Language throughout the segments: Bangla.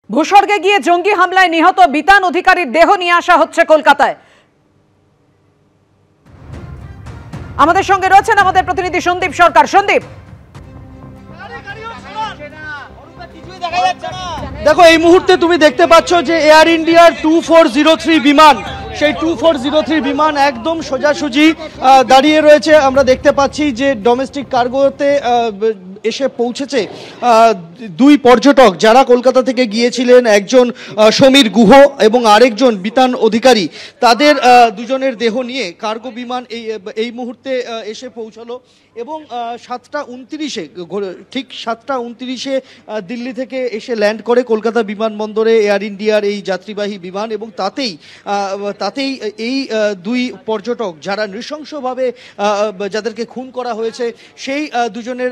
ভূস্বর্গে গিয়ে জঙ্গি হামলায় নিহত বিতান অধিকারীর দেহ নিয়ে আসা হচ্ছে কলকাতায়। আমাদের সঙ্গে রয়েছেন আমাদের প্রতিনিধি সন্দীপ সরকার। সন্দীপ, দেখো এই মুহূর্তে তুমি দেখতে পাচ্ছ যে এয়ার ইন্ডিয়ার 2403 বিমান, সেই 2403 বিমান একদম সোজাসুজি দাঁড়িয়ে রয়েছে। আমরা দেখতে পাচ্ছি যে ডোমেস্টিক কার্গোতে এসে পৌঁছেছে দুই পর্যটক যারা কলকাতা থেকে গিয়েছিলেন, একজন সমীর গুহ এবং আরেকজন বিতান অধিকারী। তাদের দুজনের দেহ নিয়ে কার্গো বিমান এই মুহূর্তে এসে পৌঁছলো এবং 7:29-এ ঠিক 7:29-এ দিল্লি থেকে এসে ল্যান্ড করে কলকাতা বিমানবন্দরে এয়ার ইন্ডিয়ার এই যাত্রীবাহী বিমান। এবং তাতেই এই দুই পর্যটক যারা নৃশংসভাবে যাদেরকে খুন করা হয়েছে সেই দুজনের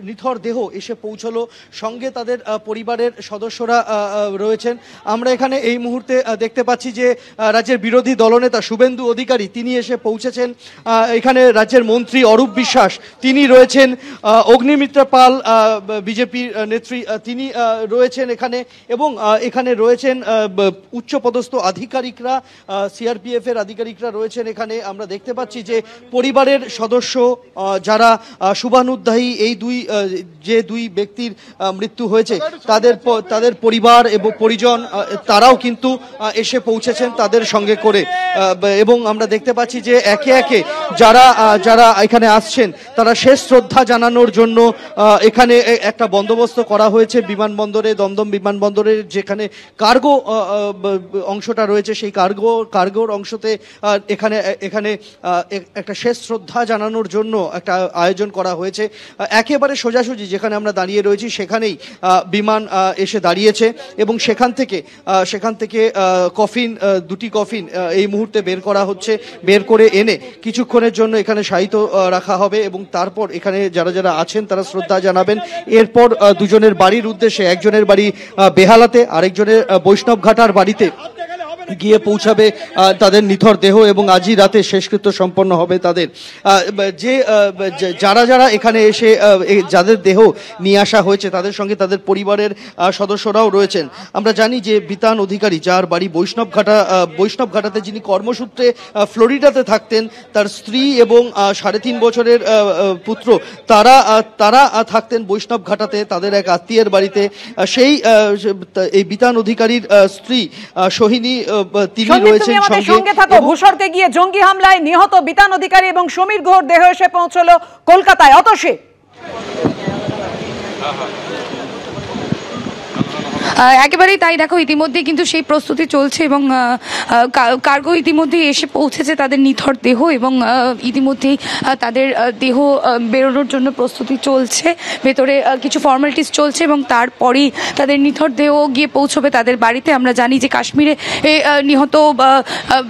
নিথর দেহ এসে পৌঁছলো। সঙ্গে তাদের পরিবারের সদস্যরা রয়েছেন। আমরা এখানে এই মুহূর্তে দেখতে পাচ্ছি যে রাজ্যের বিরোধী দলনেতা শুভেন্দু অধিকারী তিনি এসে পৌঁছেছেন। এখানে রাজ্যের মন্ত্রী অরূপ বিশ্বাস তিনি রয়েছেন, অগ্নিমিত্রা পাল বিজেপির নেত্রী তিনি রয়েছেন এখানে, এবং এখানে রয়েছেন উচ্চপদস্থ আধিকারিকরা, সিআরপিএফ এর আধিকারিকরা রয়েছেন এখানে। আমরা দেখতে পাচ্ছি যে পরিবারের সদস্য যারা শুভানুধ্যায়ী এই যে দুই ব্যক্তির মৃত্যু হয়েছে তাদের পরিবার এবং পরিজন তারাও কিন্তু এসে পৌঁছেছেন তাদের সঙ্গে করে। এবং আমরা দেখতে পাচ্ছি যে একে একে যারা এখানে আসছেন তারা শেষ শ্রদ্ধা জানানোর জন্য এখানে একটা বন্দোবস্ত করা হয়েছে বিমানবন্দরে, দমদম বিমানবন্দরের যেখানে কার্গো অংশটা রয়েছে সেই কার্গোর অংশতে এখানে একটা শেষ শ্রদ্ধা জানানোর জন্য একটা আয়োজন করা হয়েছে। একেবারে সোজাসুজি যেখানে আমরা দাঁড়িয়ে রয়েছি সেখানেই বিমান এসে দাঁড়িয়েছে এবং সেখান থেকে দুটি কফিন এই মুহূর্তে বের করা হচ্ছে। বের করে এনে কিছুক্ষণের জন্য এখানে শায়িত রাখা হবে এবং তারপর এখানে যারা আছেন তারা শ্রদ্ধা জানাবেন। এরপর দুজনের বাড়ির উদ্দেশ্যে, একজনের বাড়ি বেহালাতে, আরেকজনের বৈষ্ণবঘাটার বাড়িতে গিয়ে পৌঁছাবে তাদের নিথর দেহ এবং আজই রাতে শেষকৃত্য সম্পন্ন হবে তাদের। যারা এখানে এসে যাদের দেহ নিয়ে আসা হয়েছে তাদের সঙ্গে তাদের পরিবারের সদস্যরাও রয়েছেন। আমরা জানি যে বিতান অধিকারী যার বাড়ি বৈষ্ণবঘাটাতে, যিনি কর্মসূত্রে ফ্লোরিডাতে থাকতেন, তার স্ত্রী এবং 3.5 বছরের পুত্র তারা থাকতেন বৈষ্ণবঘাটাতে তাদের এক আত্মীয়ের বাড়িতে। এই বিতান অধিকারীর স্ত্রী সোহিনী তিনি রয়েছেন সঙ্গে। ভূস্বর্গে গিয়ে জঙ্গি হামলায় নিহত বিতান অধিকারী এবং সমীর গুহর দেহ এসে পৌঁছলো কলকাতায়। অতসী, একেবারেই তাই। দেখো ইতিমধ্যে কিন্তু সেই প্রস্তুতি চলছে এবং কার্গো ইতিমধ্যেই এসে পৌঁছেছে তাদের নিথর দেহ এবং ইতিমধ্যেই তাদের দেহ বেরোনোর জন্য প্রস্তুতি চলছে। ভেতরে কিছু ফর্মালিটিস চলছে এবং তারপরেই তাদের নিথর দেহ গিয়ে পৌঁছবে তাদের বাড়িতে। আমরা জানি যে কাশ্মীরে নিহত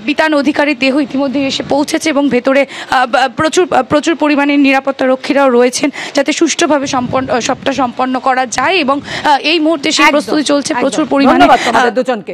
বিতান অধিকারীর দেহ ইতিমধ্যেই এসে পৌঁছেছে এবং ভেতরে প্রচুর পরিমাণে নিরাপত্তা রক্ষীরাও রয়েছেন যাতে সুষ্ঠুভাবে সবটা সম্পন্ন করা যায় এবং এই মুহূর্তে সেই প্রস্তুতি চলছে প্রচুর পরিমাণে। ধন্যবাদ তোমাদের দুজনকে।